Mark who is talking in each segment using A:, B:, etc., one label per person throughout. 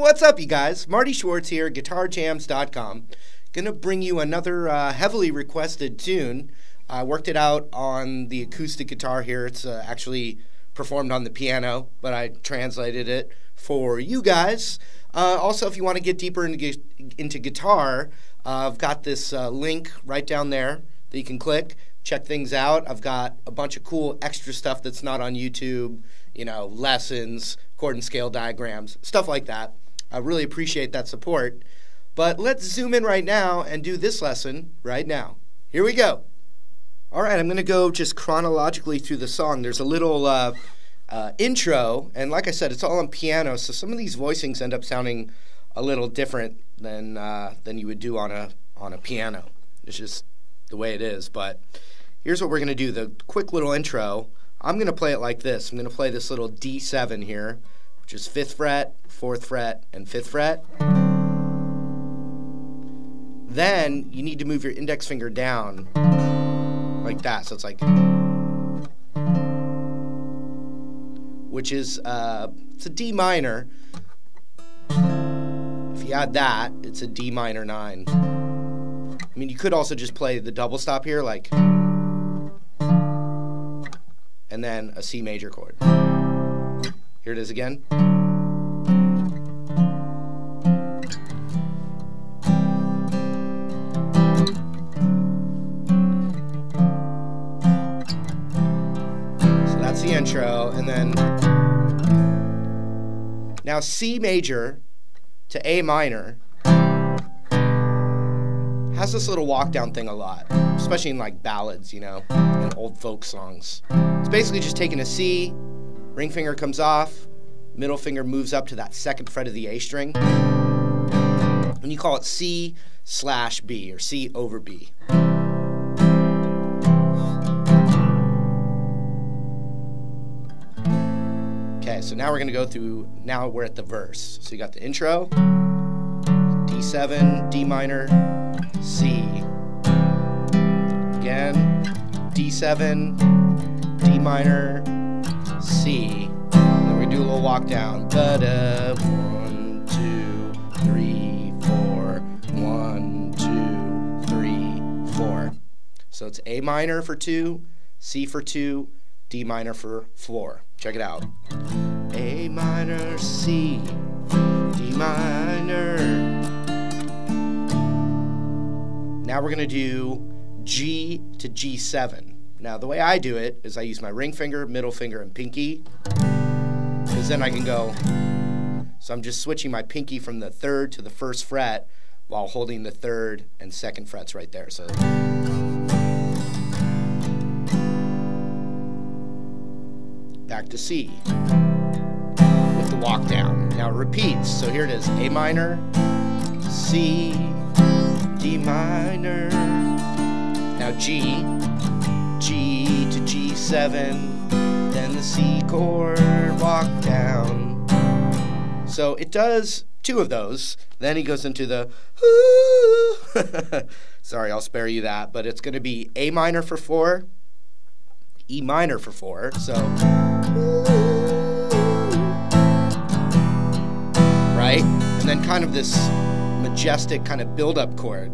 A: What's up, you guys? Marty Schwartz here, guitarjams.com. Gonna bring you another heavily requested tune. I worked it out on the acoustic guitar here. It's actually performed on the piano, but I translated it for you guys. Also, if you want to get deeper into guitar, I've got this link right down there that you can click. Check things out. I've got a bunch of cool extra stuff that's not on YouTube, you know, lessons, chord and scale diagrams, stuff like that. I really appreciate that support. But let's zoom in right now and do this lesson right now. Here we go. All right, I'm going to go just chronologically through the song. There's a little intro, and like I said, it's all on piano, so some of these voicings end up sounding a little different than you would do on a piano. It's just the way it is. But here's what we're going to do. The quick little intro, I'm going to play it like this. I'm going to play this little D7 here, which is 5th fret, 4th fret, and 5th fret. Then you need to move your index finger down like that. So it's like, which is it's a D minor. If you add that, it's a D minor 9. I mean, you could also just play the double stop here, like, and then a C major chord. Here it is again. So that's the intro, and then now C major to A minor has this little walk down thing a lot, especially in like ballads, you know, and old folk songs. It's basically just taking a C, ring finger comes off, middle finger moves up to that 2nd fret of the A string, and you call it C/B or C over B. Okay, so now we're going to go through, now we're at the verse. So you got the intro, D7, D minor, C. Again, D7, D minor, C. Then we do a little walk down. Da-da, 1, 2, 3, 4. 1, 2, 3, 4. So it's A minor for 2, C for 2, D minor for 4. Check it out. A minor, C, D minor. Now we're going to do G to G7. Now the way I do it is I use my ring finger, middle finger, and pinky, because then I can go, so I'm just switching my pinky from the 3rd to the 1st fret while holding the 3rd and 2nd frets right there. So back to C with the walk down. Now it repeats. So here it is. A minor, C, D minor. Now G to G7, then the C chord, walk down. So it does 2 of those. Then he goes into the sorry, I'll spare you that, but it's going to be A minor for 4, E minor for 4. So right? And then kind of this majestic kind of build-up chord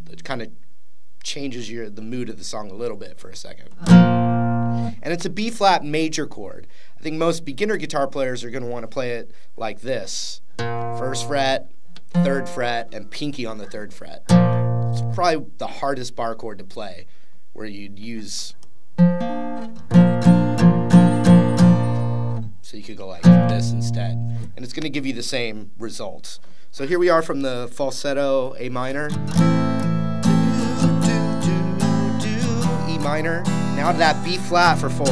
A: that kind of changes the mood of the song a little bit for a second. And it's a B-flat major chord. I think most beginner guitar players are going to want to play it like this. 1st fret, 3rd fret, and pinky on the 3rd fret. It's probably the hardest bar chord to play, where you'd use, so you could go like this instead. And it's going to give you the same results. So here we are from the falsetto A minor. E minor. Now to that B flat for 4. B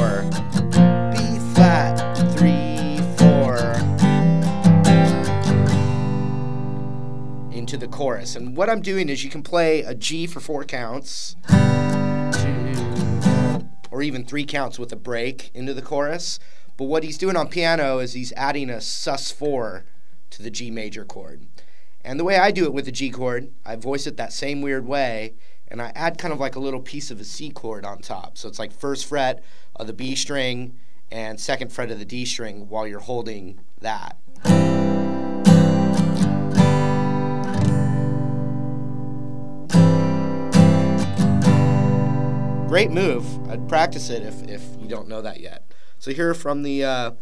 A: flat, 3, 4. Into the chorus. And what I'm doing is you can play a G for 4 counts, 2, or even 3 counts with a break into the chorus. But what he's doing on piano is he's adding a sus4 to the G major chord. And the way I do it with the G chord, I voice it that same weird way, and I add kind of like a little piece of a C chord on top. So it's like 1st fret of the B string and 2nd fret of the D string while you're holding that. great move. I'd practice it if you don't know that yet. So here from the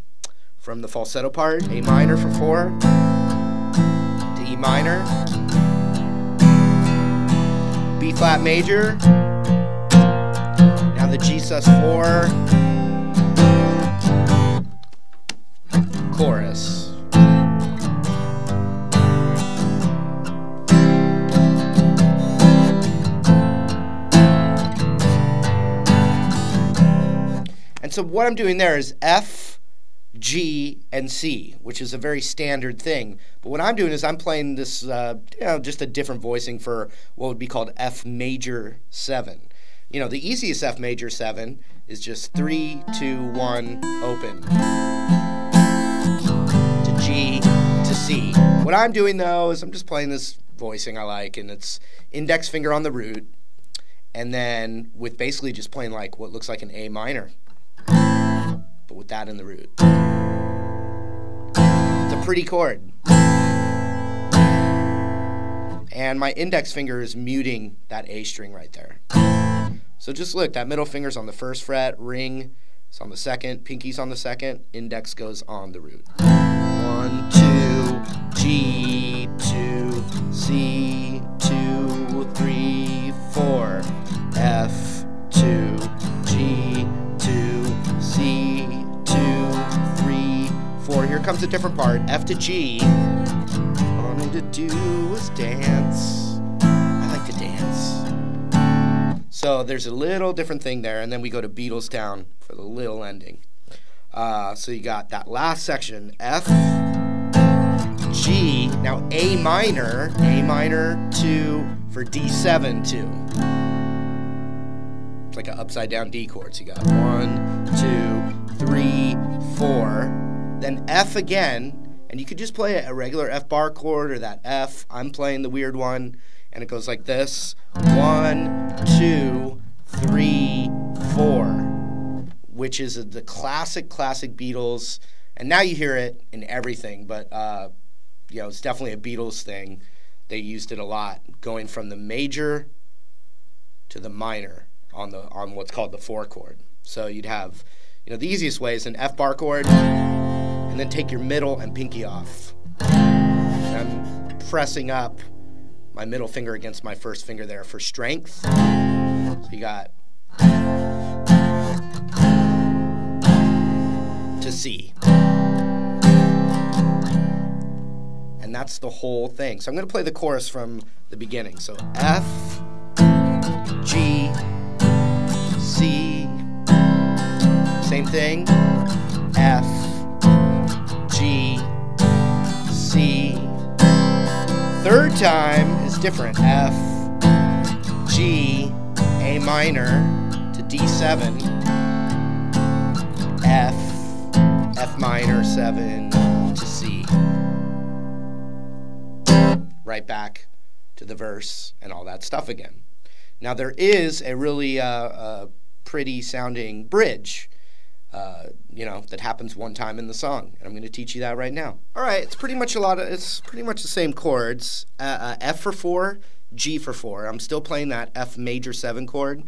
A: falsetto part, A minor for 4, to E minor, B flat major, now the G sus4, chorus. And so what I'm doing there is F, G, and C, which is a very standard thing. But what I'm doing is I'm playing this, just a different voicing for what would be called F major 7. The easiest F major 7 is just 3, 2, 1, open, to G, to C. What I'm doing though is I'm just playing this voicing I like, and it's index finger on the root, and then with basically just playing like what looks like an A minor, but with that in the root. It's a pretty chord. And my index finger is muting that A string right there. So just look, that middle finger's on the 1st fret, ring is on the 2nd, pinky's on the 2nd, index goes on the root. 1, 2, G, 2, C, 2, 3, 4, F, 2, G, 2, C, 2, 3, 4. Here comes a different part. F to G. All I need to do is dance. I like to dance. So there's a little different thing there, and then we go to Beatles Town for the little ending. So you got that last section, F, G, now A minor 2 for D7 2. It's like an upside down D chord. So you got 1, 2, 3, 4, then F again, and you could just play a regular F bar chord or that F. I'm playing the weird one, and it goes like this: 1, 2, 3, 4, which is the classic Beatles. And now you hear it in everything, but it's definitely a Beatles thing. They used it a lot, going from the major to the minor on what's called the 4 chord. So you'd have, the easiest way is an F bar chord, and then take your middle and pinky off. And I'm pressing up my middle finger against my 1st finger there for strength. So you got to C. And that's the whole thing. So I'm going to play the chorus from the beginning. So F, G, C, same thing, F, G, C. 3rd time is different. F, G, A minor to D7, F minor 7 to C. Right back to the verse and all that stuff again. Now there is a really pretty sounding bridge, that happens one time in the song, and I'm going to teach you that right now. All right, it's pretty much the same chords. F for 4, G for 4. I'm still playing that F major 7 chord. You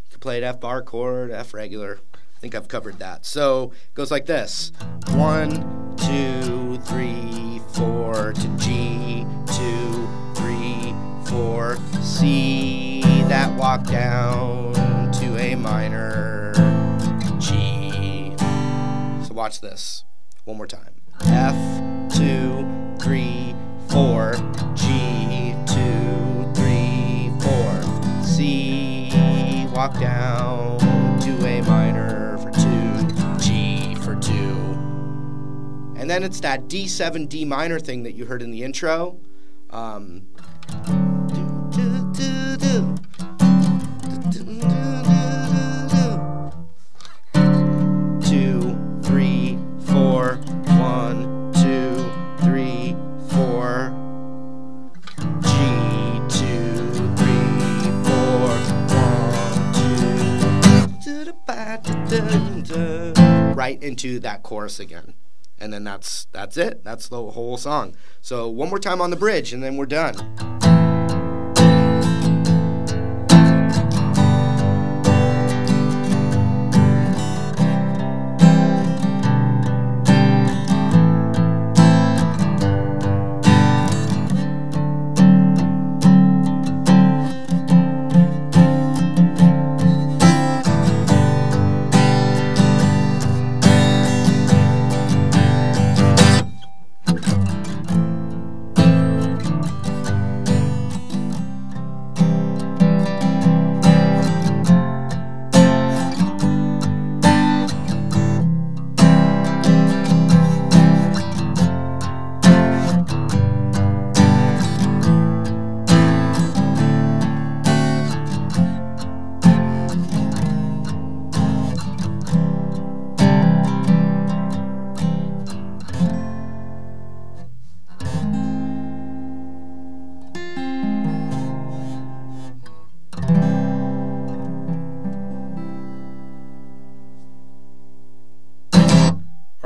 A: can play it F bar chord, F regular. I think I've covered that. So it goes like this: 1, 2, 3, 4 to G, 2, 3, 4, C. That walk down to A minor, G. So watch this one more time. F, 2, 3, 4, G, 2, 3, 4, C. Walk down to A minor for 2, G for 2. And then it's that D7, D minor thing that you heard in the intro. Right into that chorus again, and then that's it. That's the whole song. So one more time on the bridge, and then we're done.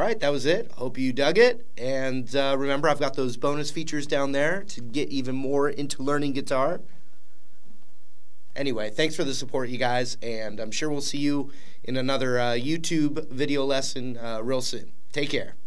A: right, that was it. Hope you dug it. And remember, I've got those bonus features down there to get even more into learning guitar. Anyway, thanks for the support, you guys, and I'm sure we'll see you in another YouTube video lesson real soon. Take care.